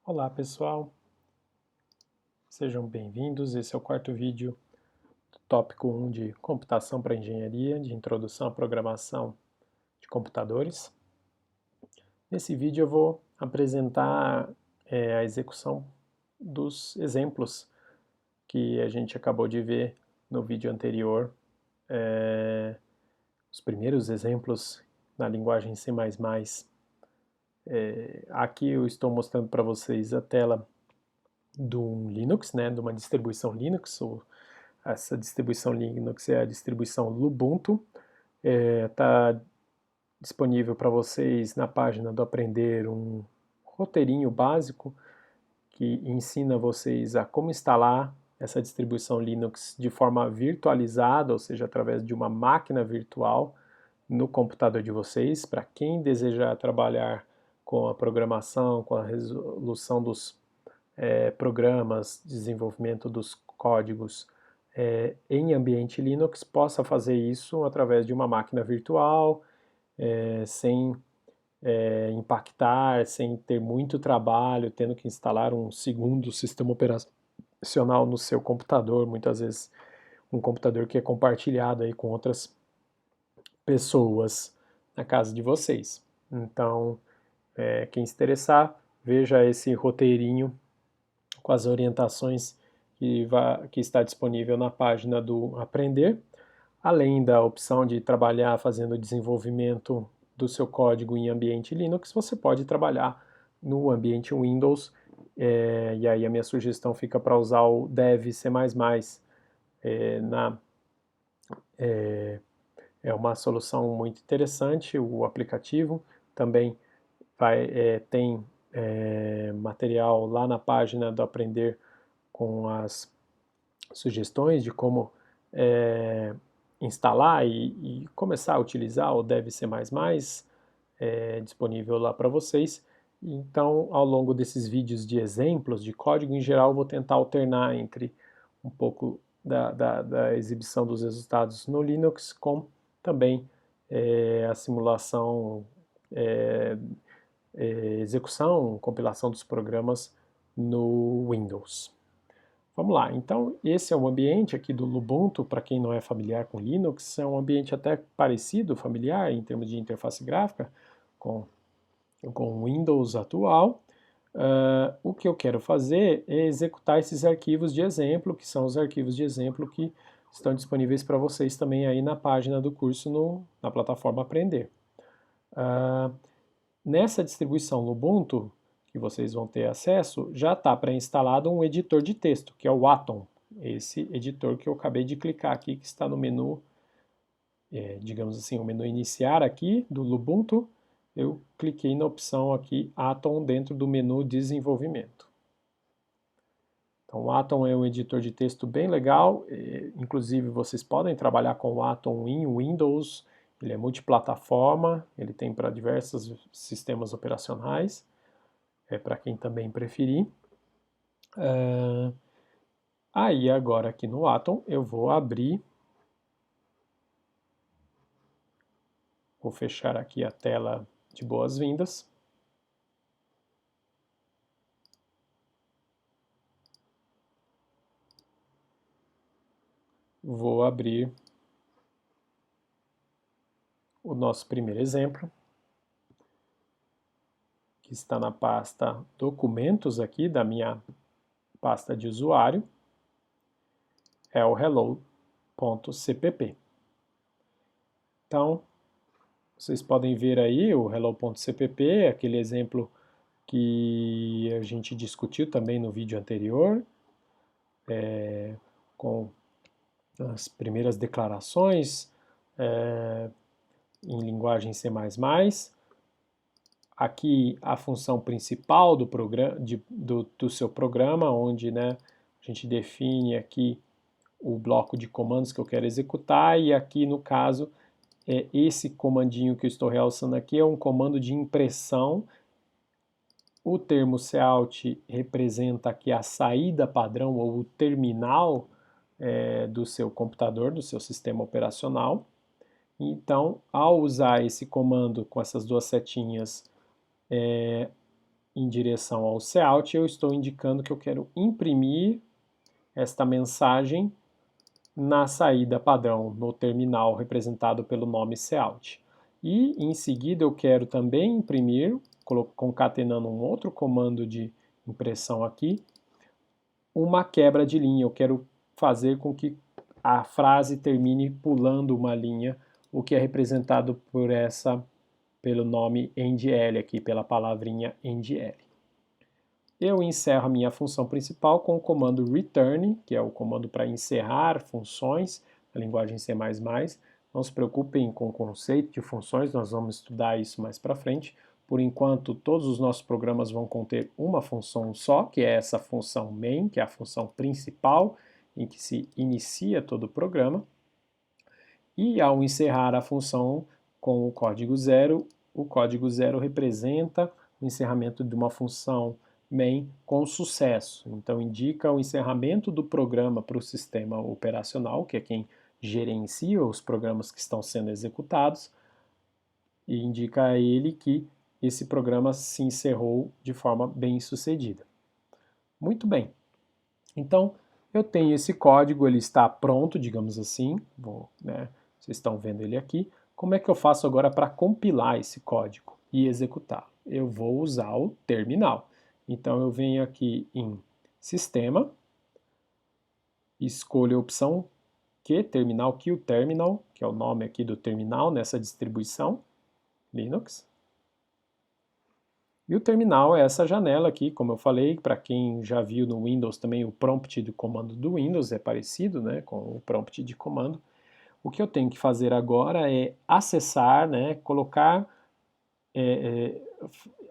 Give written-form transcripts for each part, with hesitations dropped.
Olá pessoal, sejam bem-vindos. Esse é o quarto vídeo do tópico 1 de Computação para Engenharia, de Introdução à Programação de Computadores. Nesse vídeo eu vou apresentar a execução dos exemplos que a gente acabou de ver no vídeo anterior, os primeiros exemplos na linguagem C++. Aqui eu estou mostrando para vocês a tela do Linux, né, de uma distribuição Linux. Essa distribuição Linux é a distribuição Lubuntu. Está disponível para vocês na página do Aprender um roteirinho básico que ensina vocês a como instalar essa distribuição Linux de forma virtualizada, ou seja, através de uma máquina virtual no computador de vocês. Para quem desejar trabalhar com a programação, com a resolução dos programas, desenvolvimento dos códigos em ambiente Linux, possa fazer isso através de uma máquina virtual, sem impactar, sem ter muito trabalho, tendo que instalar um segundo sistema operacional no seu computador, muitas vezes um computador que é compartilhado aí com outras pessoas na casa de vocês. Então, quem se interessar, veja esse roteirinho com as orientações que está disponível na página do Aprender, além da opção de trabalhar fazendo desenvolvimento do seu código em ambiente Linux. Você pode trabalhar no ambiente Windows, e aí a minha sugestão fica para usar o Dev C++. É uma solução muito interessante, o aplicativo também tem material lá na página do Aprender com as sugestões de como instalar e começar a utilizar o Dev C++, disponível lá para vocês. Então, ao longo desses vídeos de exemplos de código em geral, vou tentar alternar entre um pouco da exibição dos resultados no Linux com também a simulação, execução, compilação dos programas no Windows. Vamos lá, então esse é um ambiente aqui do Lubuntu. Para quem não é familiar com Linux, é um ambiente até parecido, familiar em termos de interface gráfica com o Windows atual. O que eu quero fazer é executar esses arquivos de exemplo, que são os arquivos de exemplo que estão disponíveis para vocês também aí na página do curso, na plataforma Aprender. Nessa distribuição Lubuntu, que vocês vão ter acesso, já está pré-instalado um editor de texto, que é o Atom. Esse editor que eu acabei de clicar aqui, que está no menu, digamos assim, o menu iniciar aqui do Lubuntu. Eu cliquei na opção aqui Atom dentro do menu desenvolvimento. Então o Atom é um editor de texto bem legal, inclusive vocês podem trabalhar com o Atom em Windows. Ele é multiplataforma, ele tem para diversos sistemas operacionais, para quem também preferir. Aí agora aqui no Atom eu vou abrir, vou fechar aqui a tela de boas-vindas. Vou abrir o nosso primeiro exemplo, que está na pasta Documentos aqui da minha pasta de usuário, é o hello.cpp. Então, vocês podem ver aí o hello.cpp, aquele exemplo que a gente discutiu também no vídeo anterior, com as primeiras declarações em linguagem C++. Aqui a função principal do seu programa, onde a gente define aqui o bloco de comandos que eu quero executar, e aqui no caso, esse comandinho que eu estou realçando aqui é um comando de impressão. O termo cout representa aqui a saída padrão ou o terminal do seu computador, do seu sistema operacional. Então, ao usar esse comando com essas duas setinhas, em direção ao Cout, eu estou indicando que eu quero imprimir esta mensagem na saída padrão, no terminal representado pelo nome Cout. E em seguida eu quero também imprimir, concatenando um outro comando de impressão aqui, uma quebra de linha. Eu quero fazer com que a frase termine pulando uma linha, o que é representado pelo nome endl aqui, pela palavrinha endl. Eu encerro a minha função principal com o comando return, que é o comando para encerrar funções na linguagem C++. Não se preocupem com o conceito de funções, nós vamos estudar isso mais para frente. Por enquanto, todos os nossos programas vão conter uma função só, que é essa função main, que é a função principal em que se inicia todo o programa. E ao encerrar a função com o código 0 representa o encerramento de uma função main com sucesso. Então indica o encerramento do programa para o sistema operacional, que é quem gerencia os programas que estão sendo executados, e indica a ele que esse programa se encerrou de forma bem sucedida. Muito bem. Então, eu tenho esse código, ele está pronto, digamos assim, vocês estão vendo ele aqui. Como é que eu faço agora para compilar esse código e executá-lo? Eu vou usar o terminal. Então, eu venho aqui em Sistema, escolho a opção Terminal, Qterminal, que é o nome aqui do terminal nessa distribuição Linux. E o terminal é essa janela aqui, como eu falei, para quem já viu no Windows também o prompt de comando do Windows é parecido, né, com o prompt de comando. O que eu tenho que fazer agora é acessar, né,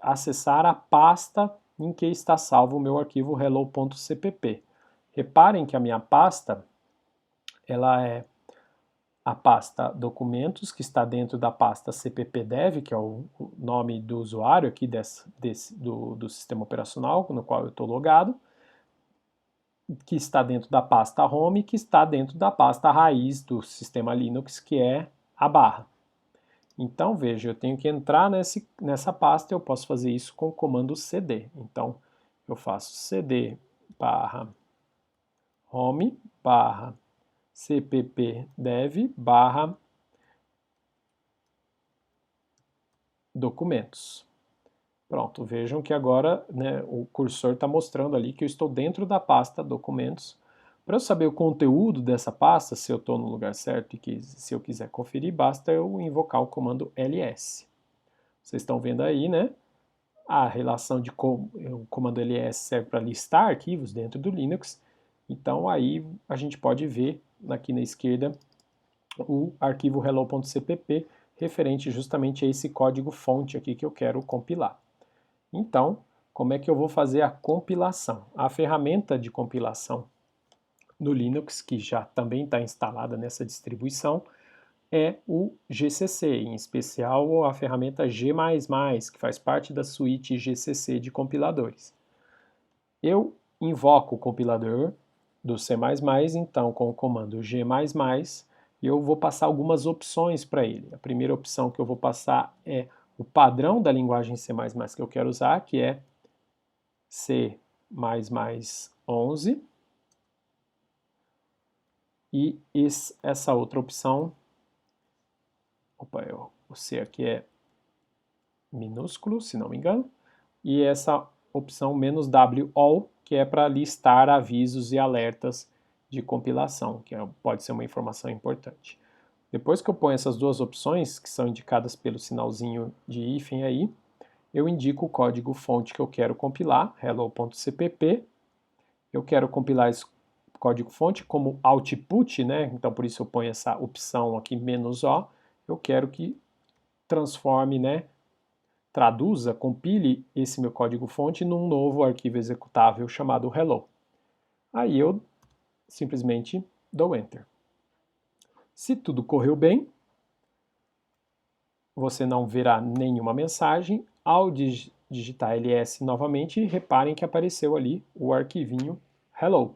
acessar a pasta em que está salvo o meu arquivo hello.cpp. Reparem que a minha pasta, ela é a pasta documentos, que está dentro da pasta cppdev, que é o nome do usuário aqui do sistema operacional no qual eu estou logado, que está dentro da pasta home, que está dentro da pasta raiz do sistema Linux, que é a barra. Então, veja, eu tenho que entrar nessa pasta, eu posso fazer isso com o comando cd. Então, eu faço cd barra home barra cppdev barra documentos. Pronto, vejam que agora, né, o cursor está mostrando ali que eu estou dentro da pasta documentos. Para eu saber o conteúdo dessa pasta, se eu estou no lugar certo e se eu quiser conferir, basta eu invocar o comando ls. Vocês estão vendo aí, né? A relação o comando ls serve para listar arquivos dentro do Linux. Então aí a gente pode ver aqui na esquerda o arquivo hello.cpp referente justamente a esse código fonte aqui que eu quero compilar. Então, como é que eu vou fazer a compilação? A ferramenta de compilação no Linux, que já também está instalada nessa distribuição, é o GCC, em especial a ferramenta G++, que faz parte da suíte GCC de compiladores. Eu invoco o compilador do C++, então com o comando G++, eu vou passar algumas opções para ele. A primeira opção que eu vou passar é o padrão da linguagem C++ que eu quero usar, que é C++11. E essa outra opção, o C aqui é minúsculo, se não me engano, e essa opção "-w all", que é para listar avisos e alertas de compilação, que pode ser uma informação importante. Depois que eu ponho essas duas opções, que são indicadas pelo sinalzinho de hífen aí, eu indico o código fonte que eu quero compilar, hello.cpp. Eu quero compilar esse código fonte como output, né? Então por isso eu ponho essa opção aqui "-o". Eu quero que transforme, né, traduza, compile esse meu código fonte num novo arquivo executável chamado hello. Aí eu simplesmente dou enter. Se tudo correu bem, você não verá nenhuma mensagem. Ao digitar ls novamente, reparem que apareceu ali o arquivinho hello.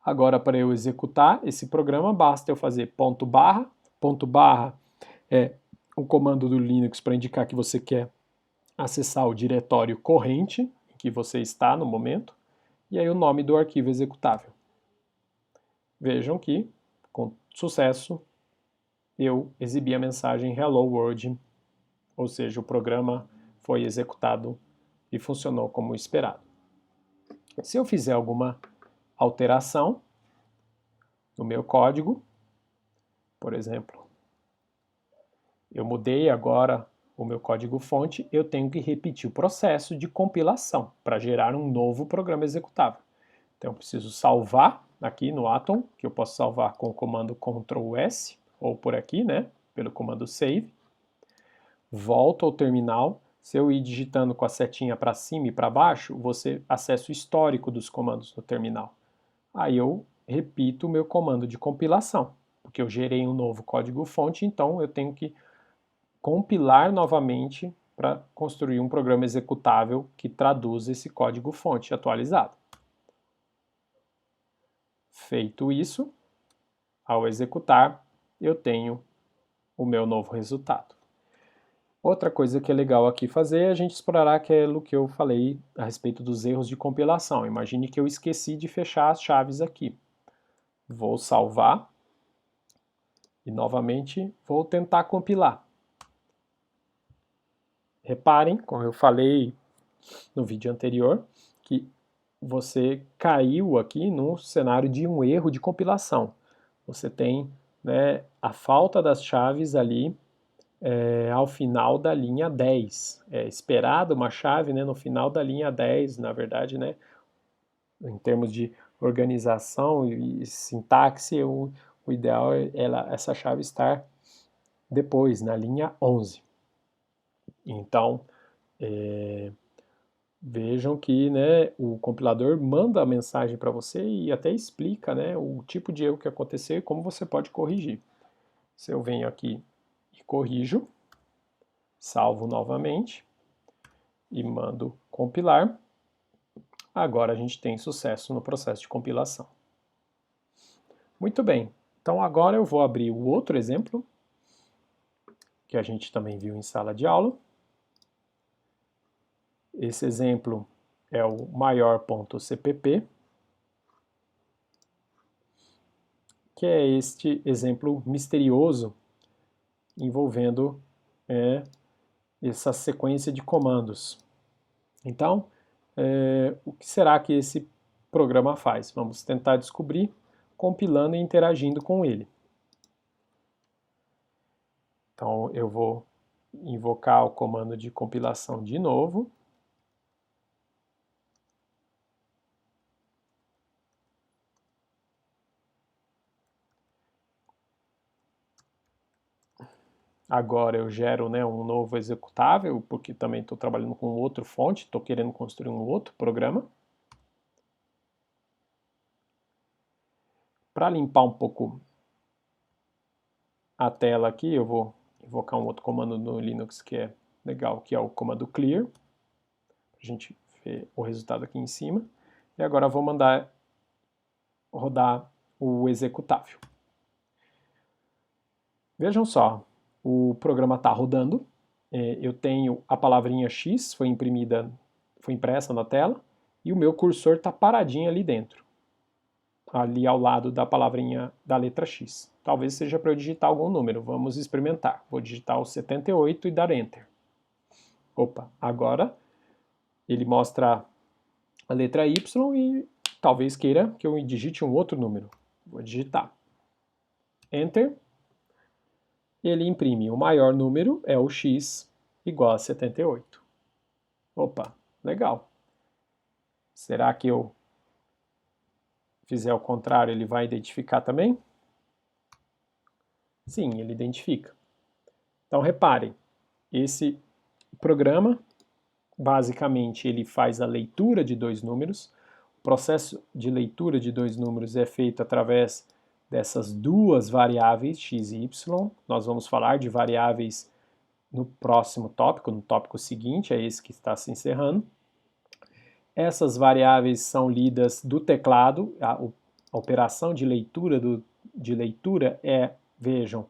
Agora, para eu executar esse programa, basta eu fazer ponto barra é o comando do Linux para indicar que você quer acessar o diretório corrente em que você está no momento, e aí o nome do arquivo executável. Vejam que, com sucesso, eu exibi a mensagem Hello World, ou seja, o programa foi executado e funcionou como esperado. Se eu fizer alguma alteração no meu código, por exemplo, eu mudei agora o meu código-fonte, eu tenho que repetir o processo de compilação para gerar um novo programa executável. Então, eu preciso salvar aqui no Atom, que eu posso salvar com o comando Ctrl S, ou por aqui, né, pelo comando Save. Volto ao terminal. Se eu ir digitando com a setinha para cima e para baixo, você acessa o histórico dos comandos no terminal. Aí eu repito o meu comando de compilação, porque eu gerei um novo código-fonte, então eu tenho que compilar novamente para construir um programa executável que traduz esse código-fonte atualizado. Feito isso, ao executar, eu tenho o meu novo resultado. Outra coisa que é legal aqui fazer é a gente explorar aquilo que eu falei a respeito dos erros de compilação. Imagine que eu esqueci de fechar as chaves aqui. Vou salvar e novamente vou tentar compilar. Reparem, como eu falei no vídeo anterior, que você caiu aqui no cenário de um erro de compilação. Você tem, né, a falta das chaves ali ao final da linha 10. É esperado uma chave, né, no final da linha 10, na verdade, né, em termos de organização e sintaxe, o ideal é essa chave estar depois, na linha 11. Então, vejam que, né, o compilador manda a mensagem para você e até explica, né, o tipo de erro que aconteceu e como você pode corrigir. Se eu venho aqui e corrijo, salvo novamente e mando compilar, agora a gente tem sucesso no processo de compilação. Muito bem, então agora eu vou abrir o outro exemplo, que a gente também viu em sala de aula. Esse exemplo é o maior.cpp, que é este exemplo misterioso envolvendo essa sequência de comandos. Então, o que será que esse programa faz? Vamos tentar descobrir compilando e interagindo com ele. Então, eu vou invocar o comando de compilação de novo. Agora eu gero, né, um novo executável, porque também estou trabalhando com outra fonte, estou querendo construir um outro programa. Para limpar um pouco a tela aqui, eu vou invocar um outro comando no Linux que é legal, que é o comando clear. A gente vê o resultado aqui em cima. E agora eu vou mandar rodar o executável. Vejam só, o programa está rodando. Eu tenho a palavrinha X, foi impressa na tela, e o meu cursor está paradinho ali dentro, ali ao lado da palavrinha da letra X. Talvez seja para eu digitar algum número, vamos experimentar. Vou digitar o 78 e dar Enter. Opa, agora ele mostra a letra Y e talvez queira que eu digite um outro número. Vou digitar Enter. Ele imprime o maior número, é o X, igual a 78. Opa, legal. Será que eu fizer o contrário, ele vai identificar também? Sim, ele identifica. Então, reparem, esse programa, basicamente, ele faz a leitura de dois números. O processo de leitura de dois números é feito através dessas duas variáveis, x e y. Nós vamos falar de variáveis no próximo tópico, no tópico seguinte, é esse que está se encerrando. Essas variáveis são lidas do teclado, a operação de leitura é, vejam,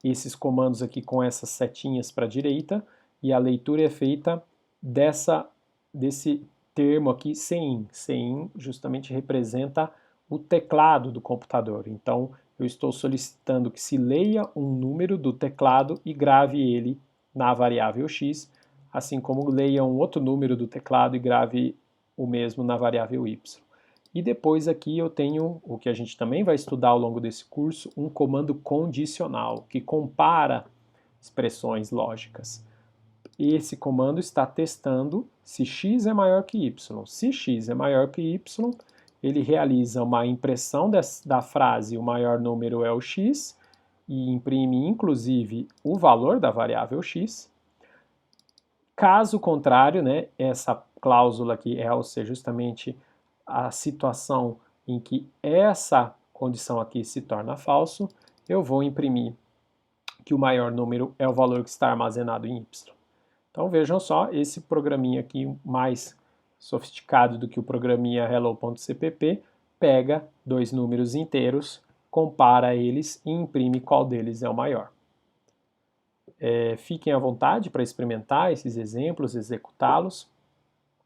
esses comandos aqui com essas setinhas para a direita, e a leitura é feita desse termo aqui, CIN. CIN justamente representa o teclado do computador. Então, eu estou solicitando que se leia um número do teclado e grave ele na variável x, assim como leia um outro número do teclado e grave o mesmo na variável y. E depois aqui eu tenho, o que a gente também vai estudar ao longo desse curso, um comando condicional, que compara expressões lógicas. Esse comando está testando se x é maior que y. Se x é maior que y, ele realiza uma impressão da frase o maior número é o x e imprime inclusive o valor da variável x. Caso contrário, né, essa cláusula aqui é, ou seja, justamente a situação em que essa condição aqui se torna falso, eu vou imprimir que o maior número é o valor que está armazenado em y. Então vejam só, esse programinha aqui mais sofisticado do que o programinha hello.cpp pega dois números inteiros, compara eles e imprime qual deles é o maior. Fiquem à vontade para experimentar esses exemplos, executá-los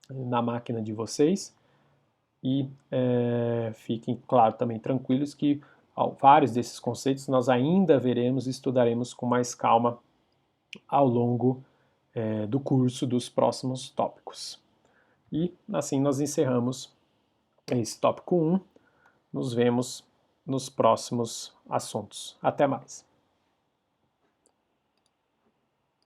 na máquina de vocês e fiquem, claro, também tranquilos que vários desses conceitos nós ainda veremos e estudaremos com mais calma ao longo do curso dos próximos tópicos. E assim nós encerramos esse tópico 1. Nos vemos nos próximos assuntos. Até mais!